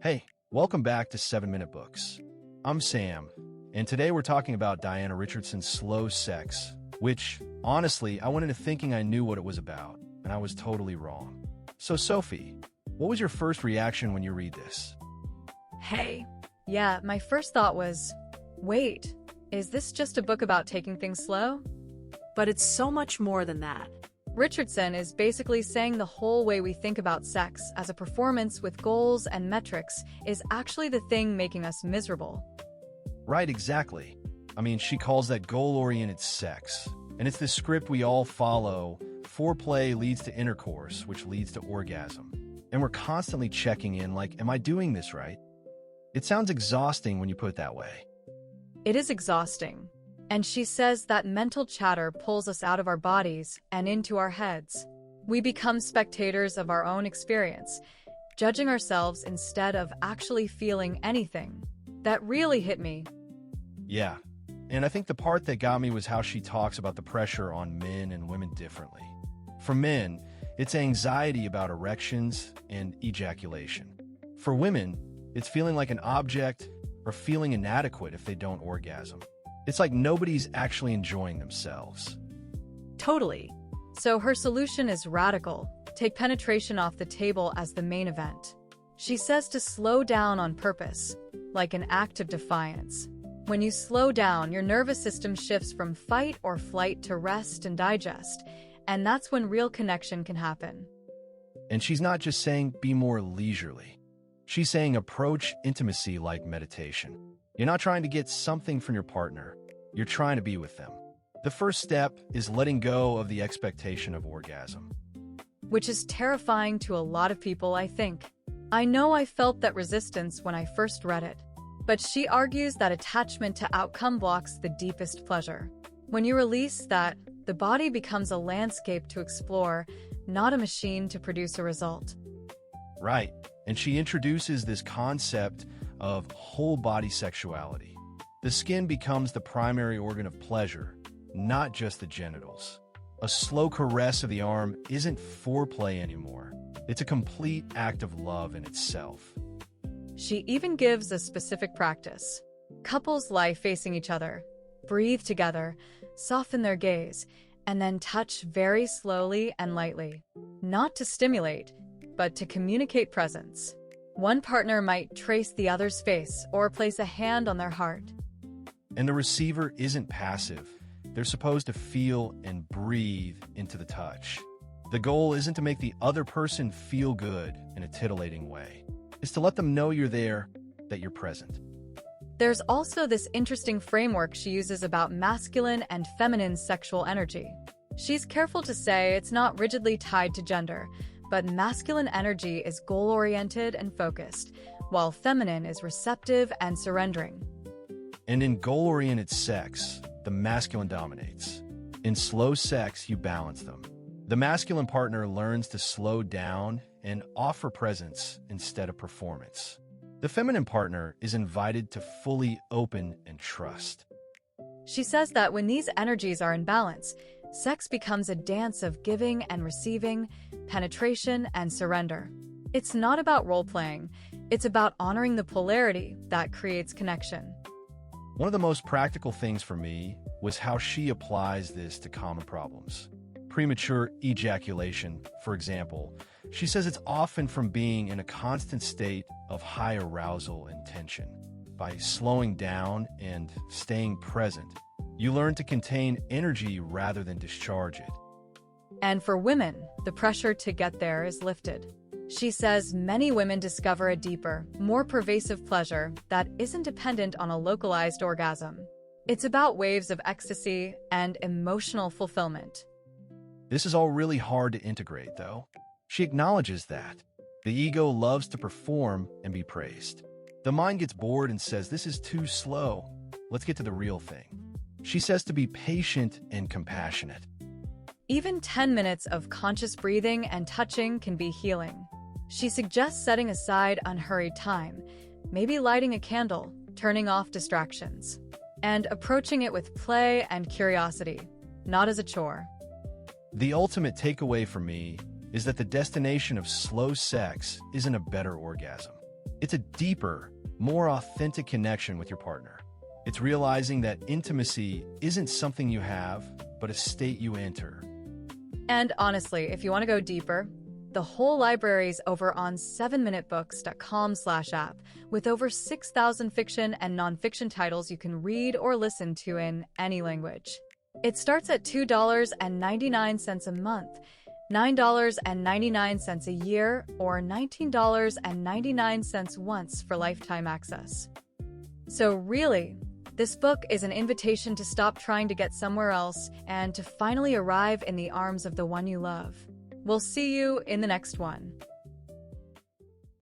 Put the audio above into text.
Hey, welcome back to 7 Minute Books. I'm Sam, and today we're talking about Diana Richardson's Slow Sex, which, honestly, I went into thinking I knew what it was about, and I was totally wrong. So, Sophie, what was your first reaction when you read this? Hey. Yeah, my first thought was, wait, is this just a book about taking things slow? But it's so much more than that. Richardson is basically saying the whole way we think about sex as a performance with goals and metrics is actually the thing making us miserable. Right, exactly. I mean, she calls that goal-oriented sex, and it's the script we all follow. Foreplay leads to intercourse, which leads to orgasm. And we're constantly checking in like, am I doing this right? It sounds exhausting when you put it that way. It is exhausting. And she says that mental chatter pulls us out of our bodies and into our heads. We become spectators of our own experience, judging ourselves instead of actually feeling anything. That really hit me. Yeah, and I think the part that got me was how she talks about the pressure on men and women differently. For men, it's anxiety about erections and ejaculation. For women, it's feeling like an object or feeling inadequate if they don't orgasm. It's like nobody's actually enjoying themselves. Totally. So her solution is radical. Take penetration off the table as the main event. She says to slow down on purpose, like an act of defiance. When you slow down, your nervous system shifts from fight or flight to rest and digest, and that's when real connection can happen. And she's not just saying be more leisurely. She's saying approach intimacy like meditation. You're not trying to get something from your partner. You're trying to be with them. The first step is letting go of the expectation of orgasm. Which is terrifying to a lot of people, I think. I know I felt that resistance when I first read it. But she argues that attachment to outcome blocks the deepest pleasure. When you release that, the body becomes a landscape to explore, not a machine to produce a result. Right, and she introduces this concept of whole-body sexuality. The skin becomes the primary organ of pleasure, not just the genitals. A slow caress of the arm isn't foreplay anymore. It's a complete act of love in itself. She even gives a specific practice. Couples lie facing each other, breathe together, soften their gaze, and then touch very slowly and lightly. Not to stimulate, but to communicate presence. One partner might trace the other's face or place a hand on their heart. And the receiver isn't passive. They're supposed to feel and breathe into the touch. The goal isn't to make the other person feel good in a titillating way. It's to let them know you're there, that you're present. There's also this interesting framework she uses about masculine and feminine sexual energy. She's careful to say it's not rigidly tied to gender, but masculine energy is goal-oriented and focused, while feminine is receptive and surrendering. And in goal-oriented sex, the masculine dominates. In slow sex, you balance them. The masculine partner learns to slow down and offer presence instead of performance. The feminine partner is invited to fully open and trust. She says that when these energies are in balance, sex becomes a dance of giving and receiving, penetration and surrender. It's not about role-playing, it's about honoring the polarity that creates connection. One of the most practical things for me was how she applies this to common problems. Premature ejaculation, for example. She says it's often from being in a constant state of high arousal and tension. By slowing down and staying present, you learn to contain energy rather than discharge it. And for women, the pressure to get there is lifted. She says many women discover a deeper, more pervasive pleasure that isn't dependent on a localized orgasm. It's about waves of ecstasy and emotional fulfillment. This is all really hard to integrate, though. She acknowledges that. The ego loves to perform and be praised. The mind gets bored and says, this is too slow. Let's get to the real thing. She says to be patient and compassionate. Even 10 minutes of conscious breathing and touching can be healing. She suggests setting aside unhurried time, maybe lighting a candle, turning off distractions, and approaching it with play and curiosity, not as a chore. The ultimate takeaway for me is that the destination of slow sex isn't a better orgasm. It's a deeper, more authentic connection with your partner. It's realizing that intimacy isn't something you have, but a state you enter. And honestly, if you want to go deeper, the whole library is over on 7minutebooks.com/app with over 6,000 fiction and nonfiction titles you can read or listen to in any language. It starts at $2.99 a month, $9.99 a year, or $19.99 once for lifetime access. So really, this book is an invitation to stop trying to get somewhere else and to finally arrive in the arms of the one you love. We'll see you in the next one.